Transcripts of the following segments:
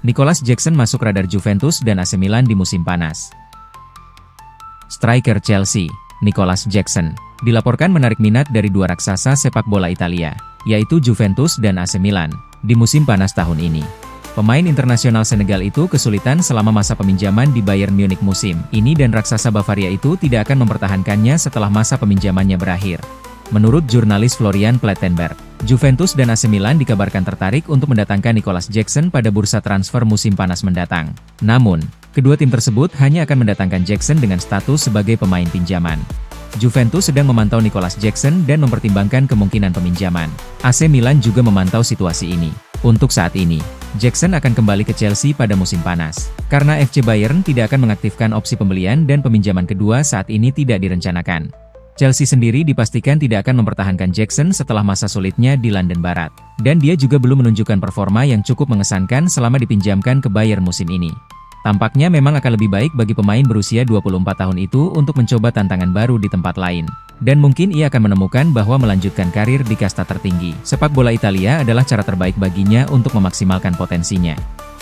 Nicolas Jackson masuk radar Juventus dan AC Milan di musim panas. Striker Chelsea, Nicolas Jackson, dilaporkan menarik minat dari dua raksasa sepak bola Italia, yaitu Juventus dan AC Milan, di musim panas tahun ini. Pemain internasional Senegal itu kesulitan selama masa peminjaman di Bayern Munich musim ini dan raksasa Bavaria itu tidak akan mempertahankannya setelah masa peminjamannya berakhir. Menurut jurnalis Florian Plettenberg, Juventus dan AC Milan dikabarkan tertarik untuk mendatangkan Nicolas Jackson pada bursa transfer musim panas mendatang. Namun, kedua tim tersebut hanya akan mendatangkan Jackson dengan status sebagai pemain pinjaman. Juventus sedang memantau Nicolas Jackson dan mempertimbangkan kemungkinan peminjaman. AC Milan juga memantau situasi ini. Untuk saat ini, Jackson akan kembali ke Chelsea pada musim panas, karena FC Bayern tidak akan mengaktifkan opsi pembelian dan peminjaman kedua saat ini tidak direncanakan. Chelsea sendiri dipastikan tidak akan mempertahankan Jackson setelah masa sulitnya di London Barat, dan dia juga belum menunjukkan performa yang cukup mengesankan selama dipinjamkan ke Bayern musim ini. Tampaknya memang akan lebih baik bagi pemain berusia 24 tahun itu untuk mencoba tantangan baru di tempat lain. Dan mungkin ia akan menemukan bahwa melanjutkan karir di kasta tertinggi sepak bola Italia adalah cara terbaik baginya untuk memaksimalkan potensinya.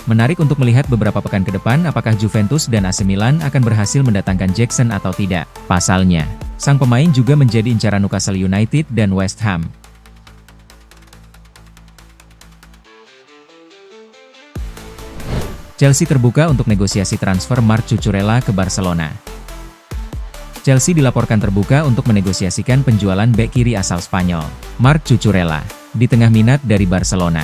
Menarik untuk melihat beberapa pekan ke depan apakah Juventus dan AC Milan akan berhasil mendatangkan Jackson atau tidak. Pasalnya, sang pemain juga menjadi incaran Newcastle United dan West Ham. Chelsea terbuka untuk negosiasi transfer Marc Cucurella ke Barcelona. Chelsea dilaporkan terbuka untuk menegosiasikan penjualan bek kiri asal Spanyol, Marc Cucurella, di tengah minat dari Barcelona.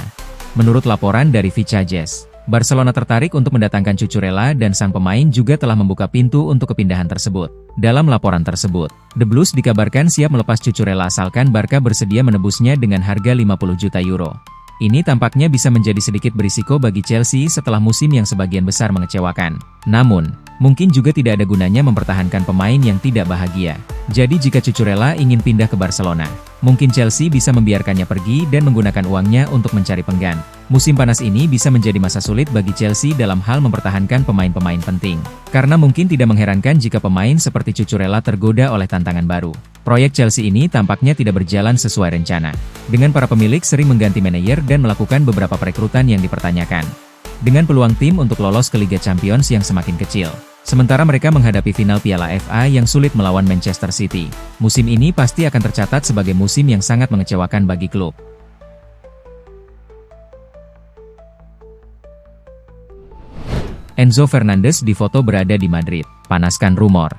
Menurut laporan dari Vichajes, Barcelona tertarik untuk mendatangkan Cucurella dan sang pemain juga telah membuka pintu untuk kepindahan tersebut. Dalam laporan tersebut, The Blues dikabarkan siap melepas Cucurella asalkan Barca bersedia menebusnya dengan harga 50 juta euro. Ini tampaknya bisa menjadi sedikit berisiko bagi Chelsea setelah musim yang sebagian besar mengecewakan. Namun, mungkin juga tidak ada gunanya mempertahankan pemain yang tidak bahagia. Jadi jika Cucurella ingin pindah ke Barcelona, mungkin Chelsea bisa membiarkannya pergi dan menggunakan uangnya untuk mencari penggan. Musim panas ini bisa menjadi masa sulit bagi Chelsea dalam hal mempertahankan pemain-pemain penting. Karena mungkin tidak mengherankan jika pemain seperti Cucurella tergoda oleh tantangan baru. Proyek Chelsea ini tampaknya tidak berjalan sesuai rencana. Dengan para pemilik sering mengganti manajer dan melakukan beberapa perekrutan yang dipertanyakan. Dengan peluang tim untuk lolos ke Liga Champions yang semakin kecil. Sementara mereka menghadapi final Piala FA yang sulit melawan Manchester City. Musim ini pasti akan tercatat sebagai musim yang sangat mengecewakan bagi klub. Enzo Fernandez difoto berada di Madrid. Panaskan rumor.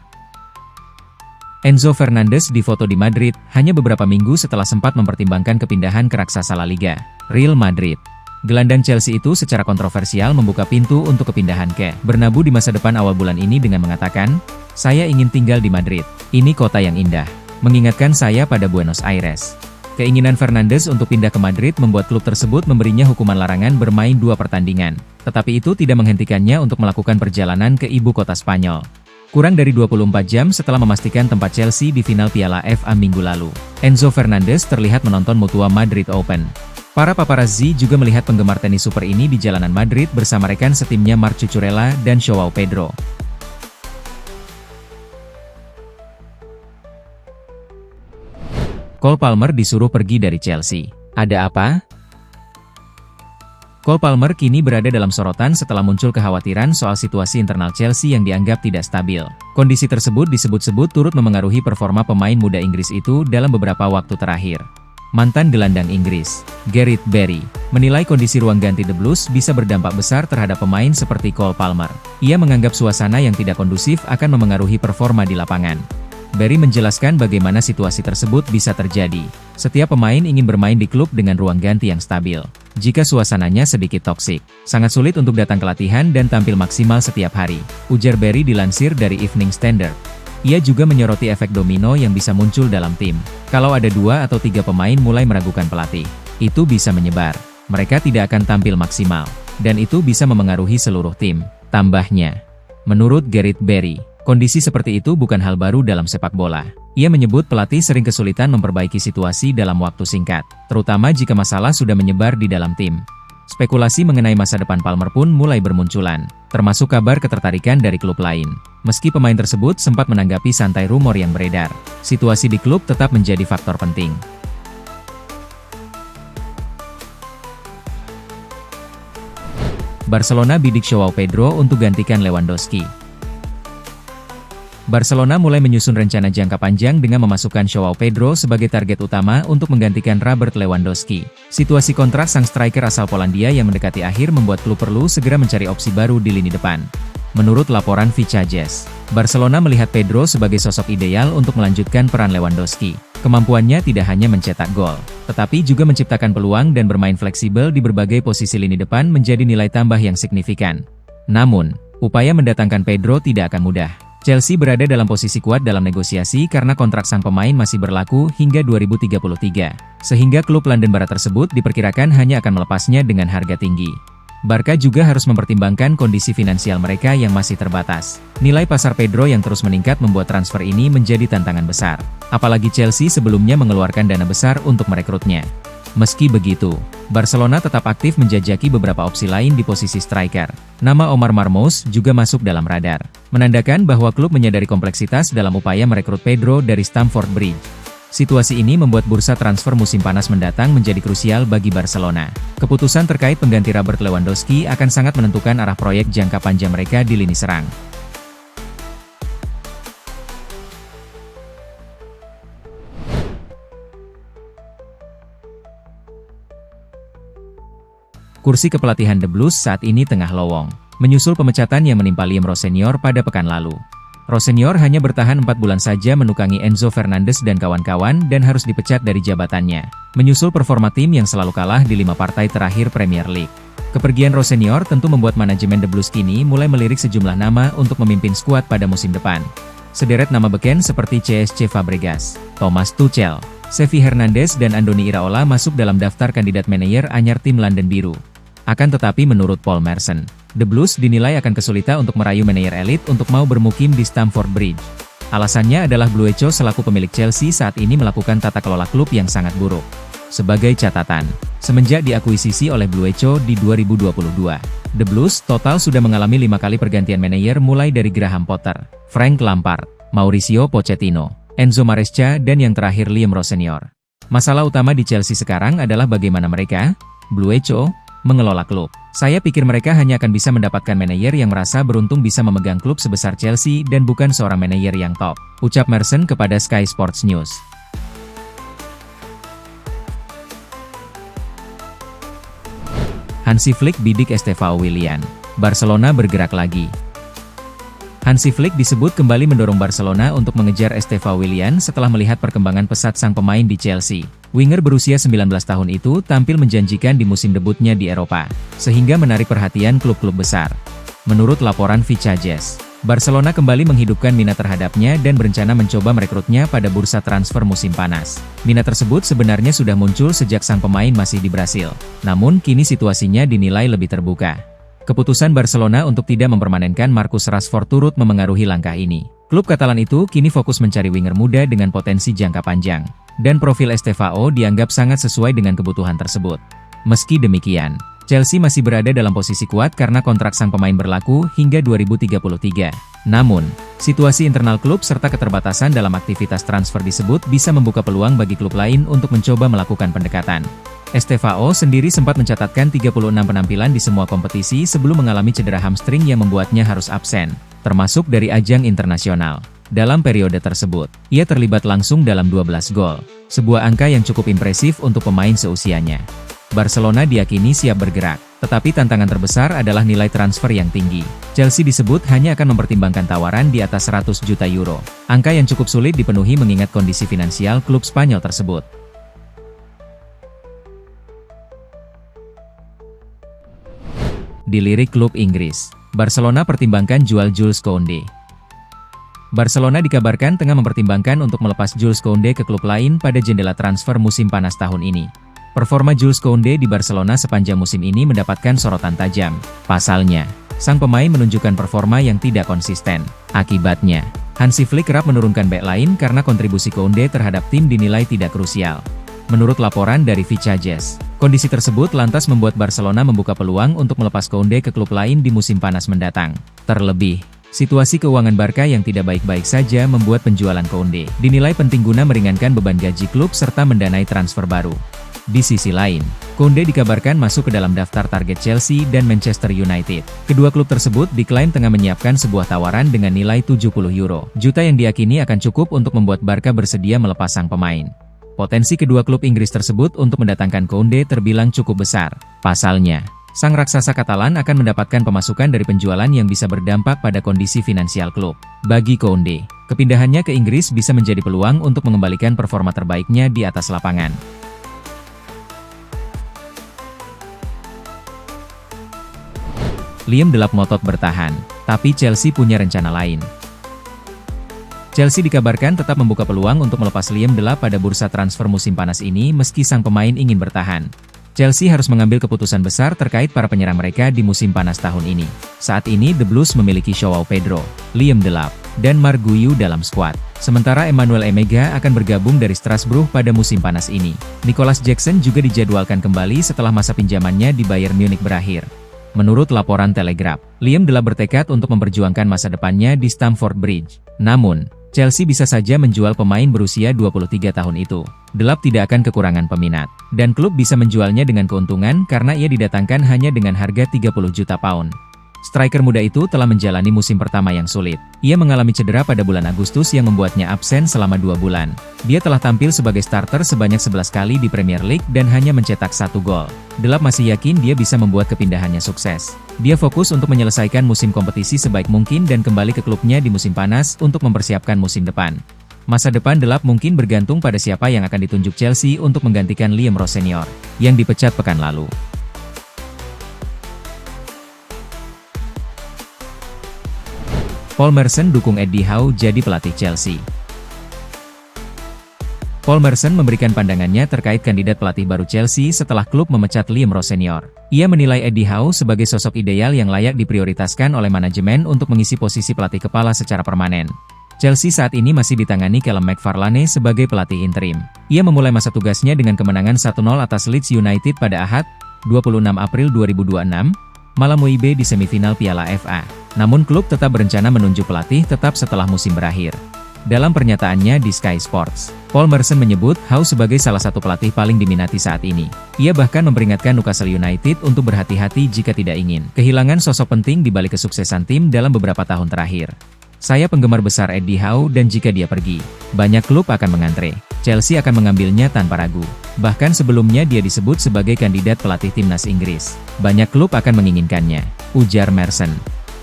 Enzo Fernandez difoto di Madrid hanya beberapa minggu setelah sempat mempertimbangkan kepindahan ke raksasa La Liga, Real Madrid. Gelandang Chelsea itu secara kontroversial membuka pintu untuk kepindahan ke Bernabeu di masa depan awal bulan ini dengan mengatakan, "Saya ingin tinggal di Madrid. Ini kota yang indah. Mengingatkan saya pada Buenos Aires." Keinginan Fernandes untuk pindah ke Madrid membuat klub tersebut memberinya hukuman larangan bermain 2 pertandingan. Tetapi itu tidak menghentikannya untuk melakukan perjalanan ke ibu kota Spanyol. Kurang dari 24 jam setelah memastikan tempat Chelsea di final Piala FA minggu lalu, Enzo Fernandez terlihat menonton Mutua Madrid Open. Para paparazzi juga melihat penggemar tenis super ini di jalanan Madrid bersama rekan setimnya Marc Cucurella dan Joao Pedro. Cole Palmer disuruh pergi dari Chelsea. Ada apa? Cole Palmer kini berada dalam sorotan setelah muncul kekhawatiran soal situasi internal Chelsea yang dianggap tidak stabil. Kondisi tersebut disebut-sebut turut memengaruhi performa pemain muda Inggris itu dalam beberapa waktu terakhir. Mantan gelandang Inggris, Gareth Barry, menilai kondisi ruang ganti The Blues bisa berdampak besar terhadap pemain seperti Cole Palmer. Ia menganggap suasana yang tidak kondusif akan memengaruhi performa di lapangan. Barry menjelaskan bagaimana situasi tersebut bisa terjadi. Setiap pemain ingin bermain di klub dengan ruang ganti yang stabil. Jika suasananya sedikit toksik, sangat sulit untuk datang ke latihan dan tampil maksimal setiap hari, ujar Barry dilansir dari Evening Standard. Ia juga menyoroti efek domino yang bisa muncul dalam tim. Kalau ada 2 atau 3 pemain mulai meragukan pelatih, itu bisa menyebar. Mereka tidak akan tampil maksimal, dan itu bisa memengaruhi seluruh tim. Tambahnya, menurut Gareth Barry, kondisi seperti itu bukan hal baru dalam sepak bola. Ia menyebut pelatih sering kesulitan memperbaiki situasi dalam waktu singkat, terutama jika masalah sudah menyebar di dalam tim. Spekulasi mengenai masa depan Palmer pun mulai bermunculan, termasuk kabar ketertarikan dari klub lain. Meski pemain tersebut sempat menanggapi santai rumor yang beredar, situasi di klub tetap menjadi faktor penting. Barcelona bidik Joao Pedro untuk gantikan Lewandowski. Barcelona mulai menyusun rencana jangka panjang dengan memasukkan Joao Pedro sebagai target utama untuk menggantikan Robert Lewandowski. Situasi kontrak sang striker asal Polandia yang mendekati akhir membuat klub perlu segera mencari opsi baru di lini depan. Menurut laporan Vicajes, Barcelona melihat Pedro sebagai sosok ideal untuk melanjutkan peran Lewandowski. Kemampuannya tidak hanya mencetak gol, tetapi juga menciptakan peluang dan bermain fleksibel di berbagai posisi lini depan menjadi nilai tambah yang signifikan. Namun, upaya mendatangkan Pedro tidak akan mudah. Chelsea berada dalam posisi kuat dalam negosiasi karena kontrak sang pemain masih berlaku hingga 2033, sehingga klub London Barat tersebut diperkirakan hanya akan melepasnya dengan harga tinggi. Barca juga harus mempertimbangkan kondisi finansial mereka yang masih terbatas. Nilai pasar Pedro yang terus meningkat membuat transfer ini menjadi tantangan besar. Apalagi Chelsea sebelumnya mengeluarkan dana besar untuk merekrutnya. Meski begitu, Barcelona tetap aktif menjajaki beberapa opsi lain di posisi striker. Nama Omar Marmous juga masuk dalam radar, menandakan bahwa klub menyadari kompleksitas dalam upaya merekrut Pedro dari Stamford Bridge. Situasi ini membuat bursa transfer musim panas mendatang menjadi krusial bagi Barcelona. Keputusan terkait pengganti Robert Lewandowski akan sangat menentukan arah proyek jangka panjang mereka di lini serang. Kursi kepelatihan The Blues saat ini tengah lowong, menyusul pemecatan yang menimpa Liam Rossenior pada pekan lalu. Rossenior hanya bertahan 4 bulan saja menukangi Enzo Fernandez dan kawan-kawan dan harus dipecat dari jabatannya, menyusul performa tim yang selalu kalah di 5 partai terakhir Premier League. Kepergian Rossenior tentu membuat manajemen The Blues kini mulai melirik sejumlah nama untuk memimpin skuad pada musim depan. Sederet nama beken seperti CSC Fabregas, Thomas Tuchel, Xavi Hernandez dan Andoni Iraola masuk dalam daftar kandidat manajer anyar tim London Biru. Akan tetapi menurut Paul Merson, The Blues dinilai akan kesulitan untuk merayu manajer elit untuk mau bermukim di Stamford Bridge. Alasannya adalah Bluecho selaku pemilik Chelsea saat ini melakukan tata kelola klub yang sangat buruk. Sebagai catatan, semenjak diakuisisi oleh Bluecho di 2022, The Blues total sudah mengalami 5 kali pergantian manajer mulai dari Graham Potter, Frank Lampard, Mauricio Pochettino, Enzo Maresca dan yang terakhir Liam Rossenior. Masalah utama di Chelsea sekarang adalah bagaimana mereka, Bluecho, mengelola klub. Saya pikir mereka hanya akan bisa mendapatkan manajer yang merasa beruntung bisa memegang klub sebesar Chelsea dan bukan seorang manajer yang top, ucap Merson kepada Sky Sports News. Hansi Flick bidik Estevao Willian. Barcelona bergerak lagi. Hansi Flick disebut kembali mendorong Barcelona untuk mengejar Estevao Willian setelah melihat perkembangan pesat sang pemain di Chelsea. Winger berusia 19 tahun itu tampil menjanjikan di musim debutnya di Eropa, sehingga menarik perhatian klub-klub besar. Menurut laporan Vicajes, Barcelona kembali menghidupkan minat terhadapnya dan berencana mencoba merekrutnya pada bursa transfer musim panas. Minat tersebut sebenarnya sudah muncul sejak sang pemain masih di Brasil, namun kini situasinya dinilai lebih terbuka. Keputusan Barcelona untuk tidak mempermanenkan Marcus Rashford turut memengaruhi langkah ini. Klub Katalan itu kini fokus mencari winger muda dengan potensi jangka panjang, dan profil Estevao dianggap sangat sesuai dengan kebutuhan tersebut. Meski demikian, Chelsea masih berada dalam posisi kuat karena kontrak sang pemain berlaku hingga 2033. Namun, situasi internal klub serta keterbatasan dalam aktivitas transfer disebut bisa membuka peluang bagi klub lain untuk mencoba melakukan pendekatan. Estevao sendiri sempat mencatatkan 36 penampilan di semua kompetisi sebelum mengalami cedera hamstring yang membuatnya harus absen, termasuk dari ajang internasional. Dalam periode tersebut, ia terlibat langsung dalam 12 gol, sebuah angka yang cukup impresif untuk pemain seusianya. Barcelona diyakini siap bergerak, tetapi tantangan terbesar adalah nilai transfer yang tinggi. Chelsea disebut hanya akan mempertimbangkan tawaran di atas 100 juta euro, angka yang cukup sulit dipenuhi mengingat kondisi finansial klub Spanyol tersebut. Dilirik klub Inggris, Barcelona pertimbangkan jual Jules Koundé. Barcelona dikabarkan tengah mempertimbangkan untuk melepas Jules Koundé ke klub lain pada jendela transfer musim panas tahun ini. Performa Jules Koundé di Barcelona sepanjang musim ini mendapatkan sorotan tajam. Pasalnya, sang pemain menunjukkan performa yang tidak konsisten. Akibatnya, Hansi Flick kerap menurunkan bek lain karena kontribusi Koundé terhadap tim dinilai tidak krusial. Menurut laporan dari Vicajes, kondisi tersebut lantas membuat Barcelona membuka peluang untuk melepas Koundé ke klub lain di musim panas mendatang. Terlebih, situasi keuangan Barca yang tidak baik-baik saja membuat penjualan Koundé dinilai penting guna meringankan beban gaji klub serta mendanai transfer baru. Di sisi lain, Koundé dikabarkan masuk ke dalam daftar target Chelsea dan Manchester United. Kedua klub tersebut diklaim tengah menyiapkan sebuah tawaran dengan nilai 70 juta yang diyakini akan cukup untuk membuat Barca bersedia melepas sang pemain. Potensi kedua klub Inggris tersebut untuk mendatangkan Koundé terbilang cukup besar. Pasalnya, sang raksasa Katalan akan mendapatkan pemasukan dari penjualan yang bisa berdampak pada kondisi finansial klub. Bagi Koundé, kepindahannya ke Inggris bisa menjadi peluang untuk mengembalikan performa terbaiknya di atas lapangan. Liam Delap ngotot bertahan, tapi Chelsea punya rencana lain. Chelsea dikabarkan tetap membuka peluang untuk melepas Liam Delap pada bursa transfer musim panas ini meski sang pemain ingin bertahan. Chelsea harus mengambil keputusan besar terkait para penyerang mereka di musim panas tahun ini. Saat ini The Blues memiliki Joao Pedro, Liam Delap, dan Marc Guiu dalam skuad. Sementara Emmanuel Emega akan bergabung dari Strasbourg pada musim panas ini. Nicolas Jackson juga dijadwalkan kembali setelah masa pinjamannya di Bayern Munich berakhir. Menurut laporan Telegraph, Liam Delap bertekad untuk memperjuangkan masa depannya di Stamford Bridge. Namun, Chelsea bisa saja menjual pemain berusia 23 tahun itu. Delap tidak akan kekurangan peminat, dan klub bisa menjualnya dengan keuntungan karena ia didatangkan hanya dengan harga 30 juta pound. Striker muda itu telah menjalani musim pertama yang sulit. Ia mengalami cedera pada bulan Agustus yang membuatnya absen selama 2 bulan. Dia telah tampil sebagai starter sebanyak 11 kali di Premier League dan hanya mencetak 1 gol. Delap masih yakin dia bisa membuat kepindahannya sukses. Dia fokus untuk menyelesaikan musim kompetisi sebaik mungkin dan kembali ke klubnya di musim panas untuk mempersiapkan musim depan. Masa depan Delap mungkin bergantung pada siapa yang akan ditunjuk Chelsea untuk menggantikan Liam Rowe Senior, yang dipecat pekan lalu. Paul Merson dukung Eddie Howe jadi pelatih Chelsea. Paul Merson memberikan pandangannya terkait kandidat pelatih baru Chelsea setelah klub memecat Liam Rowe Senior. Ia menilai Eddie Howe sebagai sosok ideal yang layak diprioritaskan oleh manajemen untuk mengisi posisi pelatih kepala secara permanen. Chelsea saat ini masih ditangani Callum McFarlane sebagai pelatih interim. Ia memulai masa tugasnya dengan kemenangan 1-0 atas Leeds United pada Ahad, 26 April 2026, malam WIB di semifinal Piala FA. Namun klub tetap berencana menunjuk pelatih tetap setelah musim berakhir. Dalam pernyataannya di Sky Sports, Paul Merson menyebut Howe sebagai salah satu pelatih paling diminati saat ini. Ia bahkan memperingatkan Newcastle United untuk berhati-hati jika tidak ingin kehilangan sosok penting di balik kesuksesan tim dalam beberapa tahun terakhir. Saya penggemar besar Eddie Howe dan jika dia pergi, banyak klub akan mengantre. Chelsea akan mengambilnya tanpa ragu. Bahkan sebelumnya dia disebut sebagai kandidat pelatih timnas Inggris. Banyak klub akan menginginkannya, ujar Merson.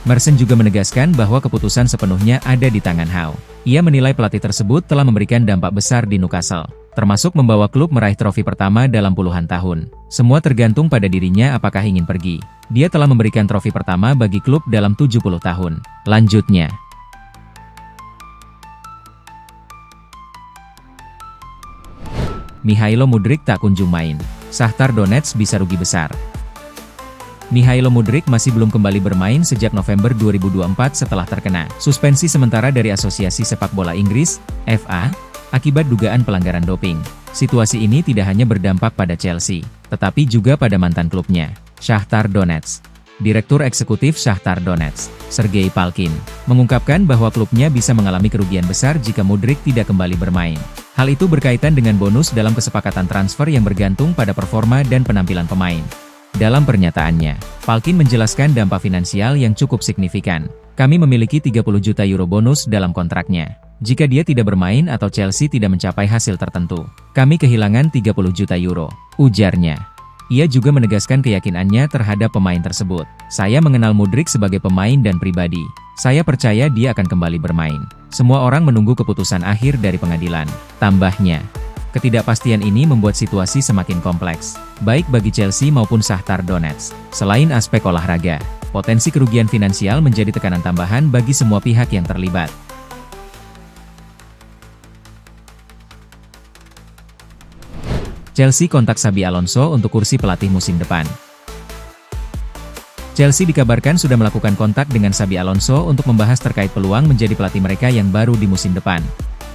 Merson juga menegaskan bahwa keputusan sepenuhnya ada di tangan Howe. Ia menilai pelatih tersebut telah memberikan dampak besar di Newcastle, termasuk membawa klub meraih trofi pertama dalam puluhan tahun. Semua tergantung pada dirinya apakah ingin pergi. Dia telah memberikan trofi pertama bagi klub dalam 70 tahun. Lanjutnya, Mikhailo Mudryk tak kunjung main. Shakhtar Donetsk bisa rugi besar. Mikhailo Mudryk masih belum kembali bermain sejak November 2024 setelah terkena suspensi sementara dari Asosiasi Sepak Bola Inggris, FA, akibat dugaan pelanggaran doping. Situasi ini tidak hanya berdampak pada Chelsea, tetapi juga pada mantan klubnya, Shakhtar Donetsk. Direktur Eksekutif Shakhtar Donetsk, Sergei Palkin, mengungkapkan bahwa klubnya bisa mengalami kerugian besar jika Mudryk tidak kembali bermain. Hal itu berkaitan dengan bonus dalam kesepakatan transfer yang bergantung pada performa dan penampilan pemain. Dalam pernyataannya, Palkin menjelaskan dampak finansial yang cukup signifikan. Kami memiliki 30 juta euro bonus dalam kontraknya. Jika dia tidak bermain atau Chelsea tidak mencapai hasil tertentu, kami kehilangan 30 juta euro, ujarnya. Ia juga menegaskan keyakinannya terhadap pemain tersebut. Saya mengenal Mudryk sebagai pemain dan pribadi. Saya percaya dia akan kembali bermain. Semua orang menunggu keputusan akhir dari pengadilan, tambahnya. Ketidakpastian ini membuat situasi semakin kompleks, baik bagi Chelsea maupun Shakhtar Donetsk. Selain aspek olahraga, potensi kerugian finansial menjadi tekanan tambahan bagi semua pihak yang terlibat. Chelsea kontak Xabi Alonso untuk kursi pelatih musim depan. Chelsea dikabarkan sudah melakukan kontak dengan Xabi Alonso untuk membahas terkait peluang menjadi pelatih mereka yang baru di musim depan.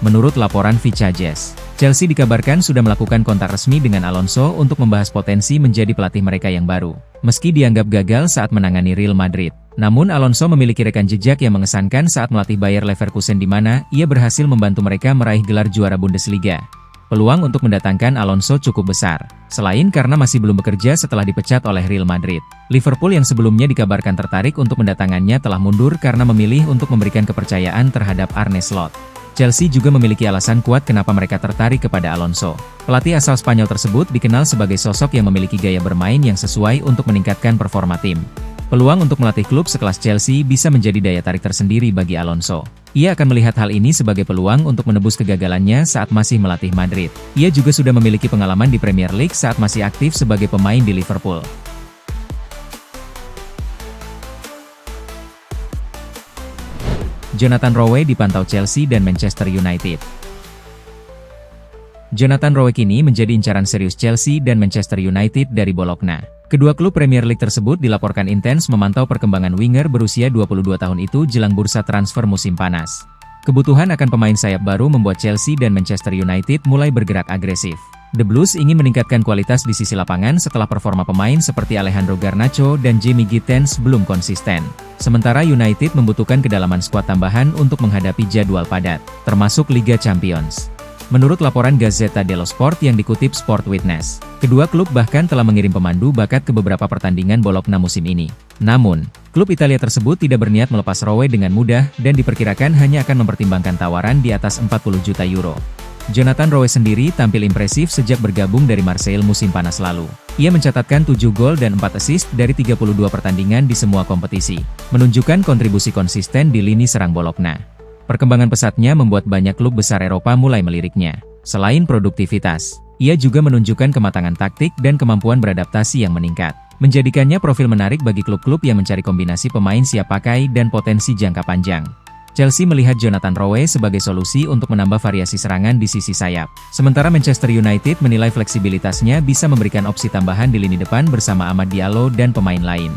Menurut laporan Vichajes, Chelsea dikabarkan sudah melakukan kontak resmi dengan Alonso untuk membahas potensi menjadi pelatih mereka yang baru. Meski dianggap gagal saat menangani Real Madrid, namun Alonso memiliki rekam jejak yang mengesankan saat melatih Bayer Leverkusen di mana ia berhasil membantu mereka meraih gelar juara Bundesliga. Peluang untuk mendatangkan Alonso cukup besar, selain karena masih belum bekerja setelah dipecat oleh Real Madrid. Liverpool yang sebelumnya dikabarkan tertarik untuk mendatangannya telah mundur karena memilih untuk memberikan kepercayaan terhadap Arne Slot. Chelsea juga memiliki alasan kuat kenapa mereka tertarik kepada Alonso. Pelatih asal Spanyol tersebut dikenal sebagai sosok yang memiliki gaya bermain yang sesuai untuk meningkatkan performa tim. Peluang untuk melatih klub sekelas Chelsea bisa menjadi daya tarik tersendiri bagi Alonso. Ia akan melihat hal ini sebagai peluang untuk menebus kegagalannya saat masih melatih Madrid. Ia juga sudah memiliki pengalaman di Premier League saat masih aktif sebagai pemain di Liverpool. Jonathan Rowe dipantau Chelsea dan Manchester United. Jonathan Rowe kini menjadi incaran serius Chelsea dan Manchester United dari Bologna. Kedua klub Premier League tersebut dilaporkan intens memantau perkembangan winger berusia 22 tahun itu jelang bursa transfer musim panas. Kebutuhan akan pemain sayap baru membuat Chelsea dan Manchester United mulai bergerak agresif. The Blues ingin meningkatkan kualitas di sisi lapangan setelah performa pemain seperti Alejandro Garnacho dan Jamie Gittens belum konsisten. Sementara United membutuhkan kedalaman skuad tambahan untuk menghadapi jadwal padat, termasuk Liga Champions. Menurut laporan Gazzetta dello Sport yang dikutip Sport Witness, kedua klub bahkan telah mengirim pemandu bakat ke beberapa pertandingan Bologna musim ini. Namun, klub Italia tersebut tidak berniat melepas Rowe dengan mudah dan diperkirakan hanya akan mempertimbangkan tawaran di atas 40 juta euro. Jonathan Rowe sendiri tampil impresif sejak bergabung dari Marseille musim panas lalu. Ia mencatatkan 7 gol dan 4 assist dari 32 pertandingan di semua kompetisi, menunjukkan kontribusi konsisten di lini serang Bologna. Perkembangan pesatnya membuat banyak klub besar Eropa mulai meliriknya. Selain produktivitas, ia juga menunjukkan kematangan taktik dan kemampuan beradaptasi yang meningkat, menjadikannya profil menarik bagi klub-klub yang mencari kombinasi pemain siap pakai dan potensi jangka panjang. Chelsea melihat Jonathan Rowe sebagai solusi untuk menambah variasi serangan di sisi sayap. Sementara Manchester United menilai fleksibilitasnya bisa memberikan opsi tambahan di lini depan bersama Amad Diallo dan pemain lain.